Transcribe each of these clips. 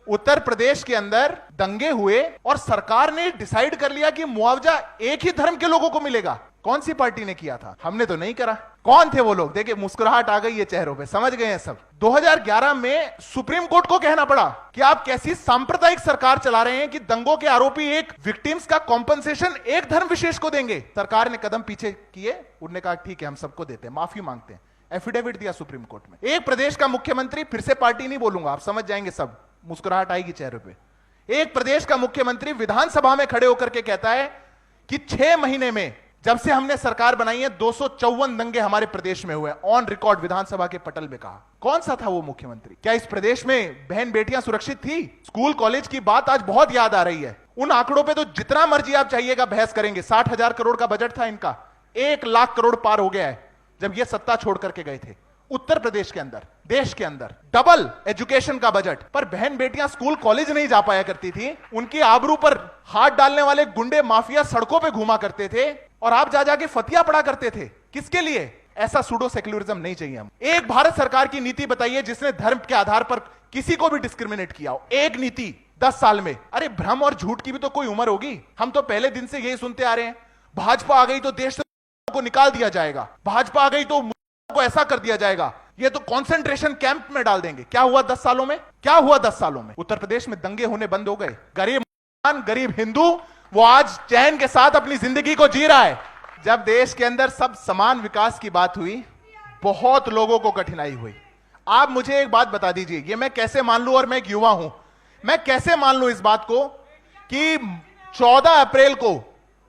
उत्तर प्रदेश के अंदर दंगे हुए और सरकार ने डिसाइड कर लिया कि मुआवजा एक ही धर्म के लोगों को मिलेगा। कौन सी पार्टी ने किया था? हमने तो नहीं करा। कौन थे वो लोग? देखिए मुस्कुराहट आ गई है चेहरों पे, समझ गए हैं सब। 2011 में सुप्रीम कोर्ट को कहना पड़ा कि आप कैसी सांप्रदायिक सरकार चला रहे हैं कि दंगों के आरोपी एक विक्टिम्स का कॉम्पनसेशन एक धर्म विशेष को देंगे। सरकार ने कदम पीछे किए, उन्होंने कहा ठीक है हम सबको देते हैं, माफी मांगते हैं, एफिडेविट दिया सुप्रीम कोर्ट में। एक प्रदेश का मुख्यमंत्री, फिर से पार्टी नहीं बोलूंगा, आप समझ जाएंगे सब, मुस्कुराहट आएगी चेहरे पे। एक प्रदेश का मुख्यमंत्री विधानसभा में खड़े होकर के कहता है कि 6 महीने में जब से हमने सरकार बनाई है 254 दंगे हमारे प्रदेश में हुए, ऑन रिकॉर्ड विधानसभा के पटल में कहा। कौन सा था वो मुख्यमंत्री? क्या इस प्रदेश में बहन बेटियां सुरक्षित थी? स्कूल कॉलेज की बात आज बहुत याद आ रही है। उन आंकड़ों पे तो जितना मर्जी आप चाहिएगा बहस करेंगे। 60,000 करोड़ का बजट था इनका, 1 लाख करोड़ पार हो गया है जब ये सत्ता छोड़ करके गए थे। उत्तर प्रदेश के अंदर, देश के अंदर डबल एजुकेशन का बजट, पर बहन बेटियां स्कूल कॉलेज नहीं जा पाया करती थी। उनकी आबरू पर हाथ डालने वाले गुंडे माफिया सड़कों पे घूमा करते थे और आप जा जाके फतिया पड़ा करते थे। किसके लिए? ऐसा सूडो सेक्युलरिज्म नहीं चाहिए हम। एक भारत सरकार की नीति बताइए जिसने धर्म के आधार पर किसी को भी डिस्क्रिमिनेट किया हो। एक नीति 10 साल में। अरे भ्रम और झूठ की भी तो कोई उम्र होगी। हम तो पहले दिन से यही सुनते आ रहे हैं, भाजपा आ गई तो देश को निकाल दिया जाएगा, भाजपा आ गई तो को ऐसा कर दिया जाएगा, ये तो कंसंट्रेशन कैंप में डाल देंगे। क्या हुआ 10 सालों में? क्या हुआ 10 सालों में? उत्तर प्रदेश में दंगे होने बंद हो गए। गरीब मुसलमान, गरीब हिंदू, वो आज चैन के साथ अपनी जिंदगी को जी रहा है। जब देश के अंदर सब समान विकास की बात हुई, बहुत लोगों को कठिनाई हुई। आप मुझे एक बात बता दीजिए, ये मैं कैसे मान लूं, और मैं एक युवा हूं, मैं कैसे मान लूं इस बात को कि 14 अप्रैल को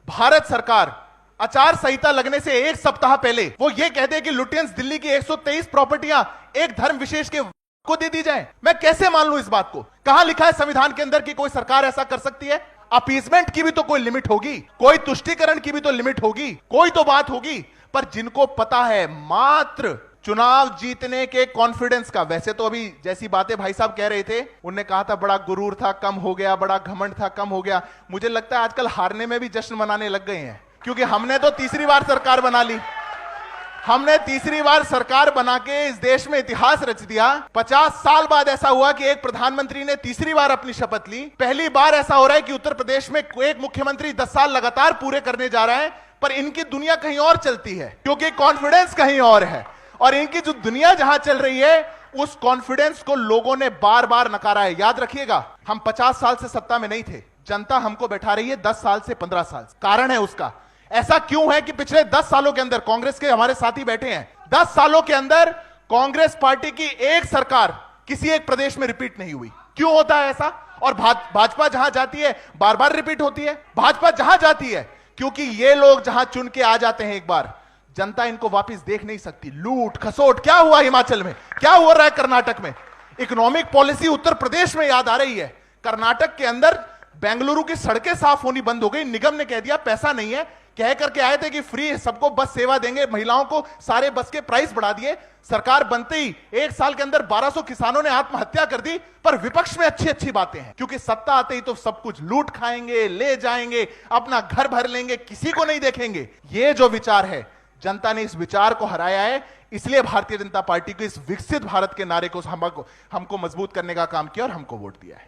भारत सरकार आचार संहिता लगने से 1 सप्ताह पहले वो ये कहते हैं कि लुटियंस दिल्ली की 123 प्रॉपर्टियां एक धर्म विशेष के को दे दी जाए। मैं कैसे मान लूं इस बात को? कहां लिखा है संविधान के अंदर कि कोई सरकार ऐसा कर सकती है? अपीसमेंट की भी तो कोई लिमिट होगी, कोई तुष्टीकरण की भी तो लिमिट होगी, कोई तो बात होगी। पर जिनको पता है मात्र चुनाव जीतने के कॉन्फिडेंस का, वैसे तो अभी जैसी बातें भाई साहब कह रहे थे, उनने कहा था बड़ा गुरूर था कम हो गया, बड़ा घमंड था कम हो गया। मुझे लगता है आजकल हारने में भी जश्न मनाने लग गए हैं, क्योंकि हमने तो तीसरी बार सरकार बना ली। हमने तीसरी बार सरकार बना के इस देश में इतिहास रच दिया। 50 साल बाद ऐसा हुआ कि एक प्रधानमंत्री ने तीसरी बार अपनी शपथ ली। पहली बार ऐसा हो रहा है कि उत्तर प्रदेश में एक मुख्यमंत्री 10 साल लगातार पूरे करने जा रहा है, पर इनकी दुनिया कहीं और चलती है, क्योंकि कॉन्फिडेंस कहीं और है। और इनकी जो दुनिया जहां चल रही है, उस कॉन्फिडेंस को लोगों ने बार बार नकारा है। याद रखिएगा, हम 50 साल से सत्ता में नहीं थे, जनता हमको बैठा रही है 10 साल से 15 साल। कारण है उसका। ऐसा क्यों है कि पिछले 10 सालों के अंदर, कांग्रेस के हमारे साथी बैठे हैं, 10 सालों के अंदर कांग्रेस पार्टी की एक सरकार किसी एक प्रदेश में रिपीट नहीं हुई। क्यों होता है ऐसा? और भाजपा जहां जाती है बार बार रिपीट होती है। भाजपा जहां जाती है, क्योंकि ये लोग जहां चुन के आ जाते हैं एक बार, जनता इनको वापस देख नहीं सकती। लूट खसोट क्या हुआ हिमाचल में, क्या हो रहा है कर्नाटक में, इकोनॉमिक पॉलिसी उत्तर प्रदेश में याद आ रही है। कर्नाटक के अंदर बेंगलुरु की सड़कें साफ होनी बंद हो गई। निगम ने कह दिया पैसा नहीं है, कह करके आए थे कि फ्री सबको बस सेवा देंगे, महिलाओं को सारे बस के प्राइस बढ़ा दिए। सरकार बनते ही 1 साल के अंदर 1200 किसानों ने आत्महत्या कर दी। पर विपक्ष में अच्छी अच्छी बातें हैं, क्योंकि सत्ता आते ही तो सब कुछ लूट खाएंगे, ले जाएंगे, अपना घर भर लेंगे, किसी को नहीं देखेंगे। ये जो विचार है, जनता ने इस विचार को हराया है। इसलिए भारतीय जनता पार्टी को इस विकसित भारत के नारे को हमको मजबूत करने का काम किया और हमको वोट दिया है।